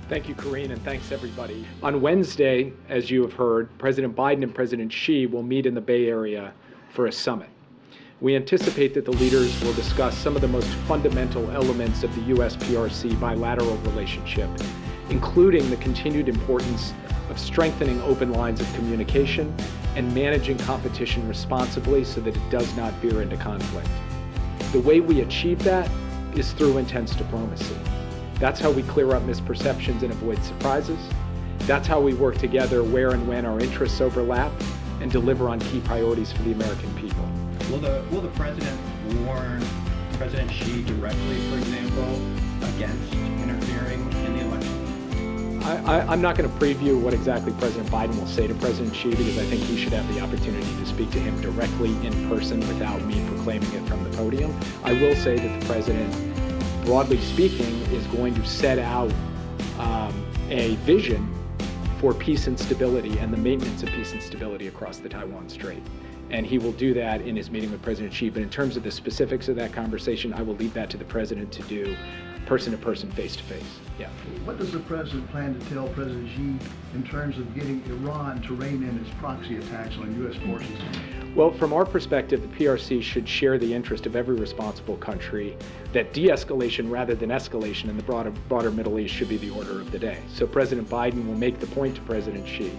Thank you, Karine, and thanks, everybody. On Wednesday, as you have heard, President Biden and President Xi will meet in the Bay Area for a summit. We anticipate that the leaders will discuss some of the most fundamental elements of the U.S.-PRC bilateral relationship, including the continued importance of strengthening open lines of communication and managing competition responsibly so that it does not veer into conflict. The way we achieve that is through intense diplomacy. That's how we clear up misperceptions and avoid surprises. That's how we work together where and when our interests overlap and deliver on key priorities for the American people. Will the president warn President Xi directly, for example, against interfering in the election? I'm not going to preview what exactly President Biden will say to President Xi because I think he should have the opportunity to speak to him directly in person without me proclaiming it from the podium. I will say that the president, broadly speaking, is going to set out a vision for peace and stability and the maintenance of peace and stability across the Taiwan Strait. And he will do that in his meeting with President Xi. But in terms of the specifics of that conversation, I will leave that to the president to do person-to-person, face-to-face. Yeah. What does the president plan to tell President Xi in terms of getting Iran to rein in its proxy attacks on U.S. forces? Well, from our perspective, the PRC should share the interest of every responsible country that de-escalation rather than escalation in the broader Middle East should be the order of the day. So President Biden will make the point to President Xi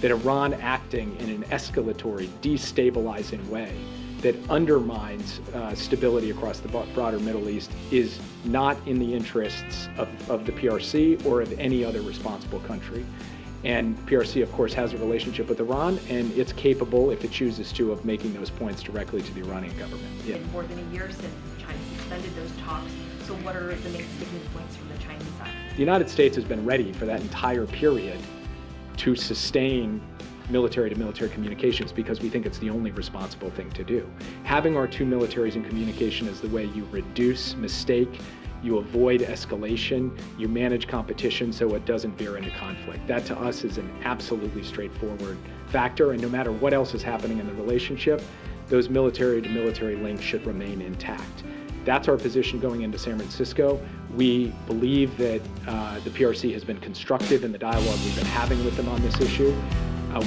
that Iran acting in an escalatory, destabilizing way that undermines stability across the broader Middle East is not in the interests of the PRC or of any other responsible country. And PRC, of course, has a relationship with Iran, and it's capable, if it chooses to, of making those points directly to the Iranian government. Yeah. It's been more than a year since China suspended those talks, so what are the main sticking points from the Chinese side? The United States has been ready for that entire period to sustain military-to-military communications because we think it's the only responsible thing to do. Having our two militaries in communication is the way you reduce mistake, you avoid escalation, you manage competition so it doesn't veer into conflict. That to us is an absolutely straightforward factor, and no matter what else is happening in the relationship, those military-to-military links should remain intact. That's our position going into San Francisco. We believe that the PRC has been constructive in the dialogue we've been having with them on this issue.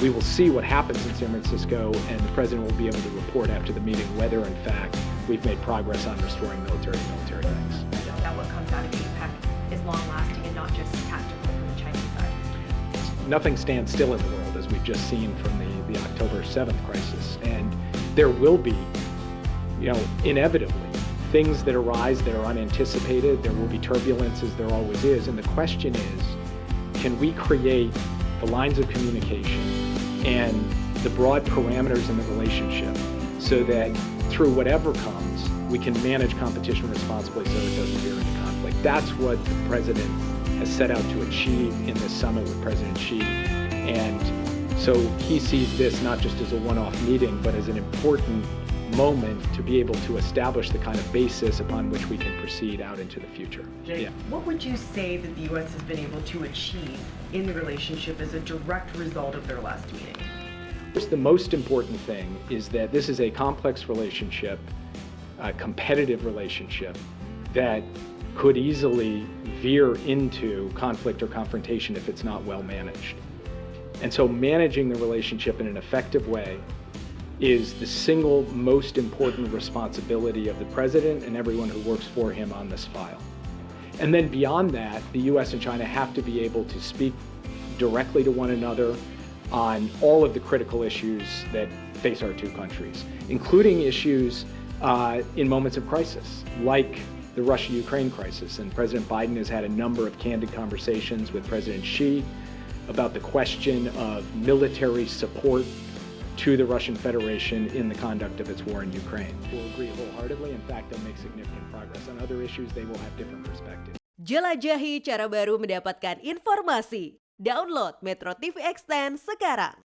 We will see what happens in San Francisco, and the president will be able to report after the meeting whether, in fact, we've made progress on restoring military-to-military links. That what comes out of APEC is long-lasting and not just tactical from the Chinese side. Nothing stands still in the world, as we've just seen from the October 7th crisis, and there will be, inevitably, things that arise that are unanticipated. There will be turbulence, as there always is, and the question is, can we create the lines of communication and the broad parameters in the relationship so that through whatever comes, we can manage competition responsibly so it doesn't veer into conflict. That's what the president has set out to achieve in this summit with President Xi. And so he sees this not just as a one-off meeting, but as an important moment to be able to establish the kind of basis upon which we can proceed out into the future. Jake, Yeah. what would you say that the U.S. has been able to achieve in the relationship as a direct result of their last meeting? The most important thing is that this is a complex relationship, a competitive relationship that could easily veer into conflict or confrontation if it's not well managed. And so managing the relationship in an effective way is the single most important responsibility of the president and everyone who works for him on this file. And then beyond that, the U.S. and China have to be able to speak directly to one another on all of the critical issues that face our two countries, including issues in moments of crisis, like the Russia-Ukraine crisis. And President Biden has had a number of candid conversations with President Xi about the question of military support to the Russian Federation in the conduct of its war in Ukraine. We'll agree wholeheartedly. In fact, they'll make significant progress. On other issues, they will have different perspectives. Jelajahi cara baru mendapatkan informasi. Download MetroTV Extend sekarang.